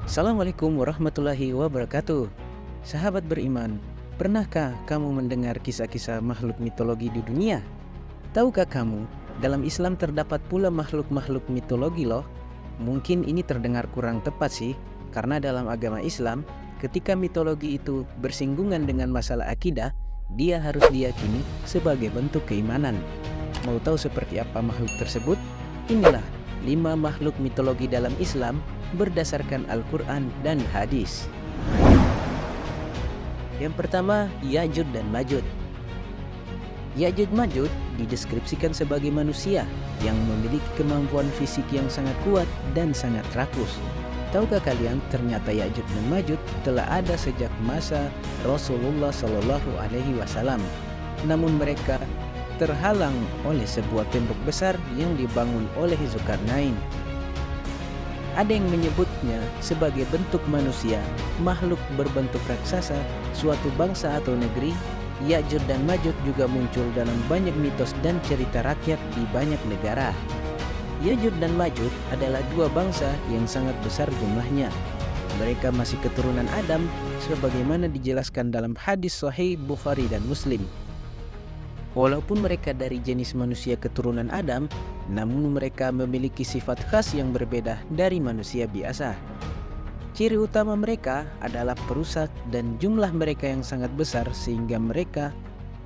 Assalamualaikum warahmatullahi wabarakatuh. Sahabat beriman, pernahkah kamu mendengar kisah-kisah makhluk mitologi di dunia? Tahukah kamu, dalam Islam terdapat pula makhluk-makhluk mitologi loh. Mungkin ini terdengar kurang tepat sih, karena dalam agama Islam, ketika mitologi itu bersinggungan dengan masalah akidah, dia harus diyakini sebagai bentuk keimanan. Mau tahu seperti apa makhluk tersebut? Inilah 5 makhluk mitologi dalam Islam berdasarkan Al-Quran dan hadis. Yang pertama, Ya'juj dan Ma'juj. Ya'juj Ma'juj dideskripsikan sebagai manusia yang memiliki kemampuan fisik yang sangat kuat dan sangat rakus. Tahukah kalian ternyata Ya'juj dan Ma'juj telah ada sejak masa Rasulullah SAW. Namun mereka terhalang oleh sebuah tembok besar yang dibangun oleh Zulkarnain. Ada yang menyebutnya sebagai bentuk manusia, makhluk berbentuk raksasa, suatu bangsa atau negeri. Ya'juj dan Ma'juj juga muncul dalam banyak mitos dan cerita rakyat di banyak negara. Ya'juj dan Ma'juj adalah 2 bangsa yang sangat besar jumlahnya. Mereka masih keturunan Adam sebagaimana dijelaskan dalam hadis Sahih Bukhari dan Muslim. Walaupun mereka dari jenis manusia keturunan Adam, namun mereka memiliki sifat khas yang berbeda dari manusia biasa. Ciri utama mereka adalah perusak dan jumlah mereka yang sangat besar sehingga mereka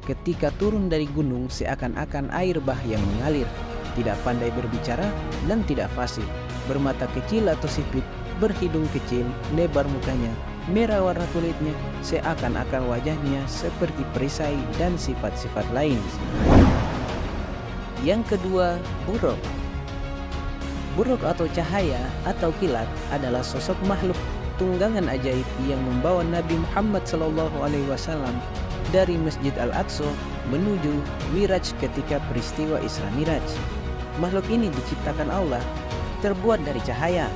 ketika turun dari gunung seakan-akan air bah yang mengalir, tidak pandai berbicara dan tidak fasih, bermata kecil atau sipit, berhidung kecil, lebar mukanya, merah warna kulitnya, seakan-akan wajahnya seperti perisai dan sifat-sifat lain. Yang kedua, Buruk. Buruk atau cahaya atau kilat adalah sosok makhluk tunggangan ajaib yang membawa Nabi Muhammad SAW dari Masjid Al-Aqsa menuju Miraj ketika peristiwa Isra Miraj. Makhluk ini diciptakan Allah, terbuat dari cahaya.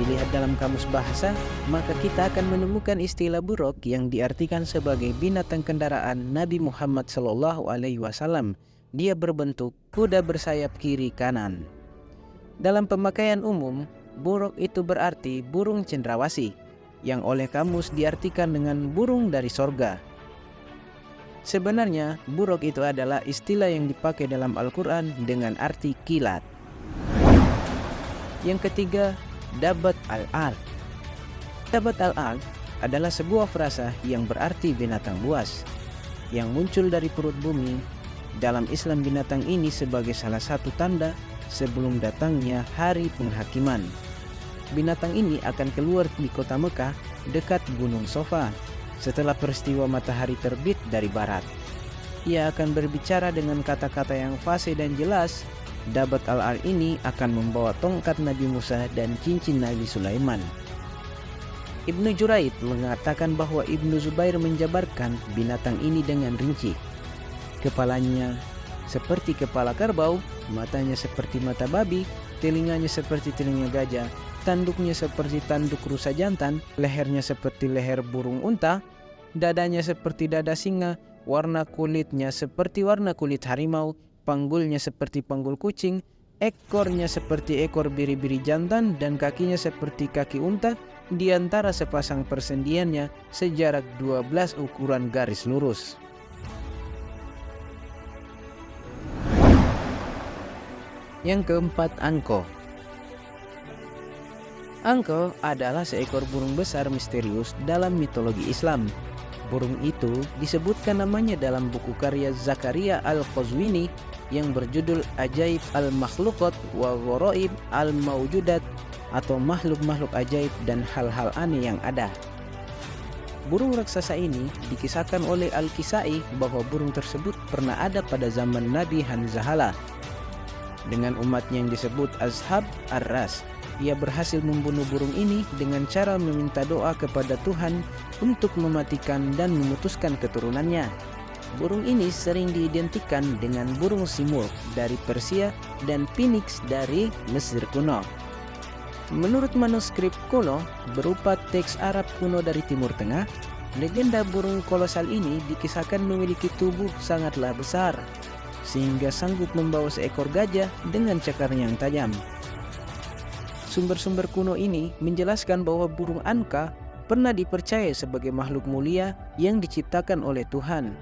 Dilihat dalam kamus bahasa, maka kita akan menemukan istilah buruk yang diartikan sebagai binatang kendaraan Nabi Muhammad SAW. Dia berbentuk kuda bersayap kiri kanan. Dalam pemakaian umum, buruk itu berarti burung cendrawasih, yang oleh kamus diartikan dengan burung dari sorga. Sebenarnya, buruk itu adalah istilah yang dipakai dalam Al-Quran dengan arti kilat. Yang ketiga, Dabat al-Ard. Dabat al-Ard adalah sebuah frasa yang berarti binatang buas yang muncul dari perut bumi. Dalam Islam, binatang ini sebagai salah satu tanda sebelum datangnya hari penghakiman. Binatang ini akan keluar di kota Mekah dekat Gunung Sofa setelah peristiwa matahari terbit dari barat. Ia akan berbicara dengan kata-kata yang fasih dan jelas. Dabat al-Ard ini akan membawa tongkat Nabi Musa dan cincin Nabi Sulaiman. Ibnu Juraid mengatakan bahwa Ibnu Zubair menjabarkan binatang ini dengan rinci. Kepalanya seperti kepala kerbau, matanya seperti mata babi, telinganya seperti telinga gajah, tanduknya seperti tanduk rusa jantan, lehernya seperti leher burung unta, dadanya seperti dada singa, warna kulitnya seperti warna kulit harimau, panggulnya seperti panggul kucing, ekornya seperti ekor biri-biri jantan, dan kakinya seperti kaki unta. Di antara sepasang persendiannya sejarak 12 ukuran garis lurus. Yang keempat, Angko. Angko adalah seekor burung besar misterius dalam mitologi Islam. Burung itu disebutkan namanya dalam buku karya Zakaria Al-Qazwini yang berjudul Ajaib Al-Makhluqat wa Gharaib Al-Mawjudat, atau makhluk-makhluk ajaib dan hal-hal aneh yang ada. Burung raksasa ini dikisahkan oleh Al-Kisai bahwa burung tersebut pernah ada pada zaman Nabi Hanzahala dengan umatnya yang disebut Ashab Ar-Ras. Ia berhasil membunuh burung ini dengan cara meminta doa kepada Tuhan untuk mematikan dan memutuskan keturunannya. Burung ini sering diidentikan dengan burung simurg dari Persia dan Phoenix dari Mesir kuno. Menurut manuskrip kuno berupa teks Arab kuno dari Timur Tengah, legenda burung kolosal ini dikisahkan memiliki tubuh sangatlah besar, sehingga sanggup membawa seekor gajah dengan cakarnya yang tajam. Sumber-sumber kuno ini menjelaskan bahwa burung Anka pernah dipercaya sebagai makhluk mulia yang diciptakan oleh Tuhan.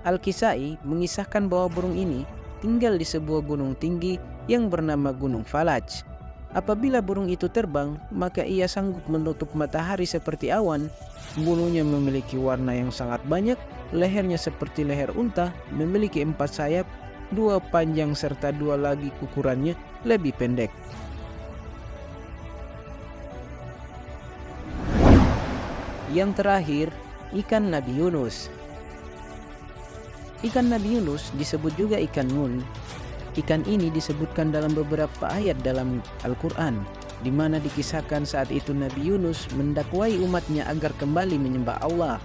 Al-Kisai mengisahkan bahwa burung ini tinggal di sebuah gunung tinggi yang bernama Gunung Falaj. Apabila burung itu terbang, maka ia sanggup menutup matahari seperti awan. Bulunya memiliki warna yang sangat banyak, lehernya seperti leher unta, memiliki 4 sayap, 2 panjang serta 2 lagi ukurannya lebih pendek. Yang terakhir, ikan Nabi Yunus. Ikan Nabi Yunus disebut juga ikan Nun. Ikan ini disebutkan dalam beberapa ayat dalam Al-Quran, di mana dikisahkan saat itu Nabi Yunus mendakwai umatnya agar kembali menyembah Allah.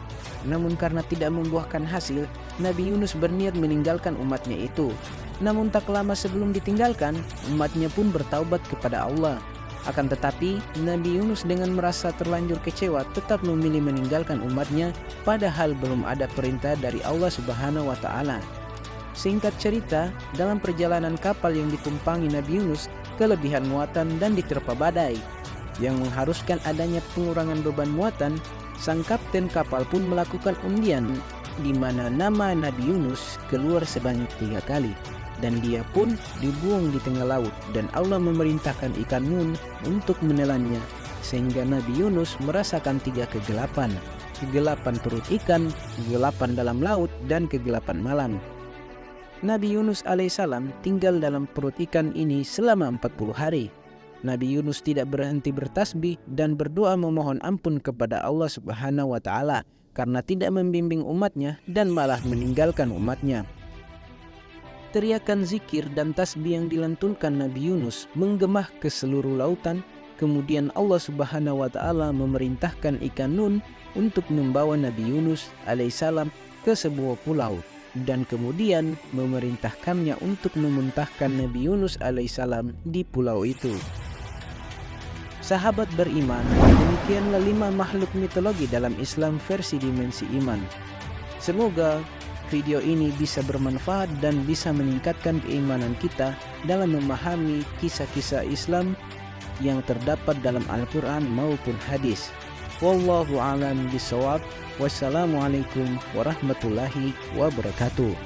Namun karena tidak membuahkan hasil, Nabi Yunus berniat meninggalkan umatnya itu. Namun tak lama sebelum ditinggalkan, umatnya pun bertaubat kepada Allah. Akan tetapi, Nabi Yunus dengan merasa terlanjur kecewa tetap memilih meninggalkan umatnya, padahal belum ada perintah dari Allah Subhanahu wa Ta'ala. Singkat cerita, dalam perjalanan kapal yang ditumpangi Nabi Yunus, kelebihan muatan dan diterpa badai, yang mengharuskan adanya pengurangan beban muatan. Sang kapten kapal pun melakukan undian, di mana nama Nabi Yunus keluar sebanyak 3 kali, dan dia pun dibuang di tengah laut, dan Allah memerintahkan ikan Nun untuk menelannya, sehingga Nabi Yunus merasakan 3 kegelapan: kegelapan perut ikan, kegelapan dalam laut, dan kegelapan malam. Nabi Yunus alaihissalam tinggal dalam perut ikan ini selama 40 hari. Nabi Yunus tidak berhenti bertasbih dan berdoa memohon ampun kepada Allah Subhanahu wa Ta'ala karena tidak membimbing umatnya dan malah meninggalkan umatnya. Teriakan zikir dan tasbih yang dilantunkan Nabi Yunus menggema ke seluruh lautan. Kemudian Allah Subhanahu wa Ta'ala memerintahkan ikan Nun untuk membawa Nabi Yunus alaihissalam ke sebuah pulau, dan kemudian memerintahkannya untuk memuntahkan Nabi Yunus alaihissalam di pulau itu. Sahabat beriman, demikianlah 5 makhluk mitologi dalam Islam versi dimensi iman. Semoga video ini bisa bermanfaat dan bisa meningkatkan keimanan kita dalam memahami kisah-kisah Islam yang terdapat dalam Al-Quran maupun hadis. Wallahu a'lam bishawab. Wassalamualaikum warahmatullahi wabarakatuh.